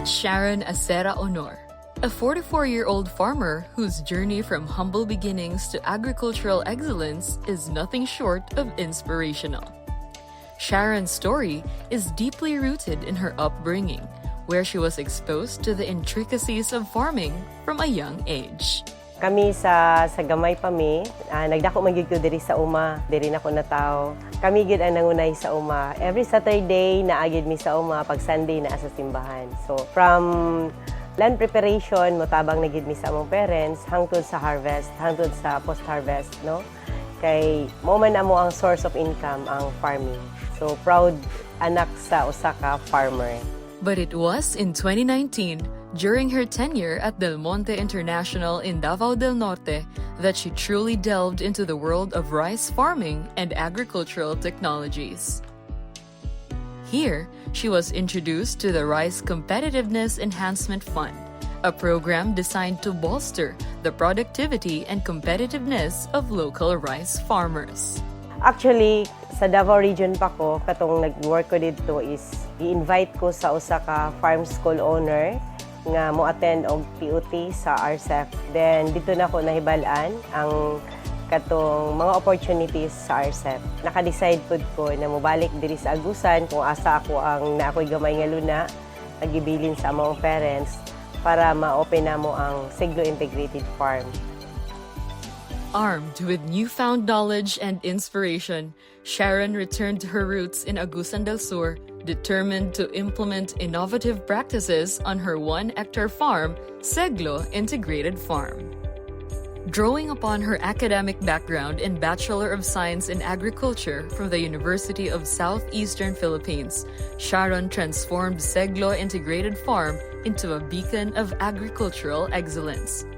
Meet Sharon Acera Honor, a 44-year-old farmer whose journey from humble beginnings to agricultural excellence is nothing short of inspirational. Sharon's story is deeply rooted in her upbringing, where she was exposed to the intricacies of farming from a young age. Kami sa gamay pa mi, nagdako man gyud ko diri sa uma, diri na ko nataw. Kami gyud ang nangunay sa uma. Every Saturday naagid mi sa uma, pag Sunday na sa simbahan. So from land preparation motabang na gyud mi sa among parents hangtod sa harvest, hangtod sa post-harvest, no? Kay mo man amo ang source of income ang farming. So proud anak sa usa ka farmer. But it was in 2019, during her tenure at Del Monte International in Davao del Norte, that she truly delved into the world of rice farming and agricultural technologies. Here, she was introduced to the Rice Competitiveness Enhancement Fund, a program designed to bolster the productivity and competitiveness of local rice farmers. Actually, sa Davao region pa ko, katong nag-work ko dito is i-invite ko sa usa ka farm school owner nga mo attend og PUT sa RCEP. Then dito na ko nahibalaan ang katong mga opportunities sa RCEP. Naka-decide pud ko na mobalik diri sa Agusan kung asa ako ang naakoy gamay nga luna nagibilin sa among parents para ma-open na mo ang Seglo Integrated Farm. Armed with newfound knowledge and inspiration, Sharon returned to her roots in Agusan del Sur, determined to implement innovative practices on her 1-hectare farm, Seglo Integrated Farm. Drawing upon her academic background in Bachelor of Science in Agriculture from the University of Southeastern Philippines, Sharon transformed Seglo Integrated Farm into a beacon of agricultural excellence.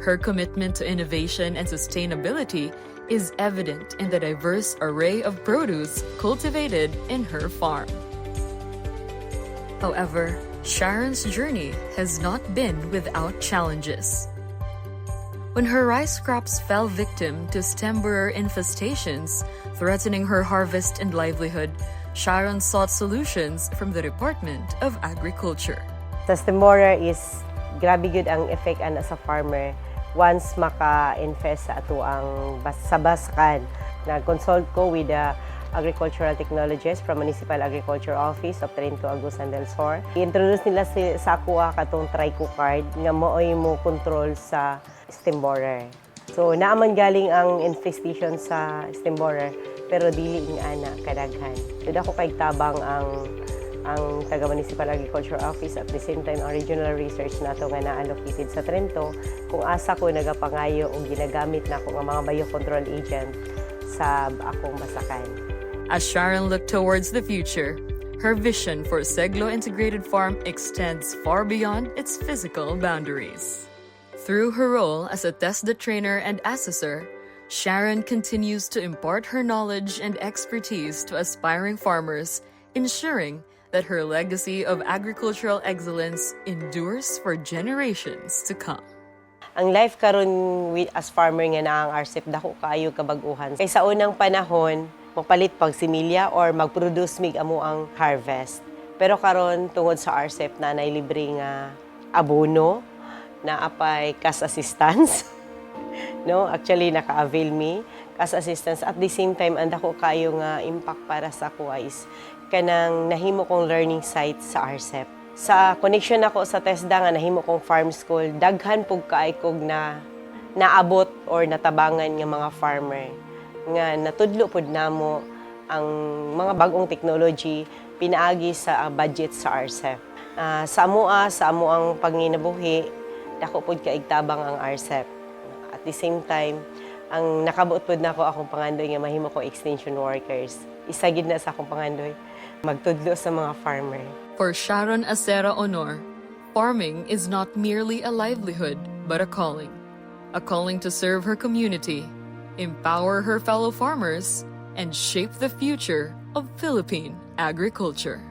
Her commitment to innovation and sustainability is evident in the diverse array of produce cultivated in her farm. However, Sharon's journey has not been without challenges. When her rice crops fell victim to stem borer infestations, threatening her harvest and livelihood, Sharon sought solutions from the Department of Agriculture. Sa stem borer is grabe gyud ang effect ana sa farmer once maka-infest sa ato ang sabasakan. Nag-consult ko with the agricultural technologists from Municipal Agriculture Office of Trento, Agusan del Sur. I-introduce nila sa ako katong Trico card nga mooy mo control sa stem borer. So naaman galing ang infestation sa stem borer pero dili ing ana kadaghan. So dako kay tabang ang taga-Municipal Agriculture Office at the same time ang regional research nato nga na-allocated sa Trento kung asa ko nagapangayo o ginagamit na ko nga mga biocontrol agent sa akong basakan. As Sharon looked towards the future, her vision for Seglo Integrated Farm extends far beyond its physical boundaries. Through her role as a TESDA trainer and assessor, Sharon continues to impart her knowledge and expertise to aspiring farmers, ensuring that her legacy of agricultural excellence endures for generations to come. Ang life karon as farmer nga na ang RCEP dako kaayo kabag-uhan. Kay sa unang panahon, magpalit pag similya or mag-produce mig amo ang harvest. Pero karon tungod sa RCEP na nay libre nga abono na apay cash assistance. No, actually naka-avail me cash assistance at the same time anda ko kayo nga impact para sa ko is kanang nahimo kong learning site sa RCEP. Sa connection ako sa TESDA nga nahimo kong farm school, daghan pug kaay kog na naabot or natabangan nga mga farmer nga natudlo pud namo ang mga bagong technology pinaagi sa budget sa RCEP. Sa amo ang panginabuhi, dako pud kaigtabang ang RCEP. At the same time, ang nakabuot pud nako akong pangandoy nga mahimo ko extension workers. Isa gid na sa akong pangandoy magtudlo sa mga farmer. For Sharon Acera Honor, farming is not merely a livelihood, but a calling. A calling to serve her community, empower her fellow farmers, and shape the future of Philippine agriculture.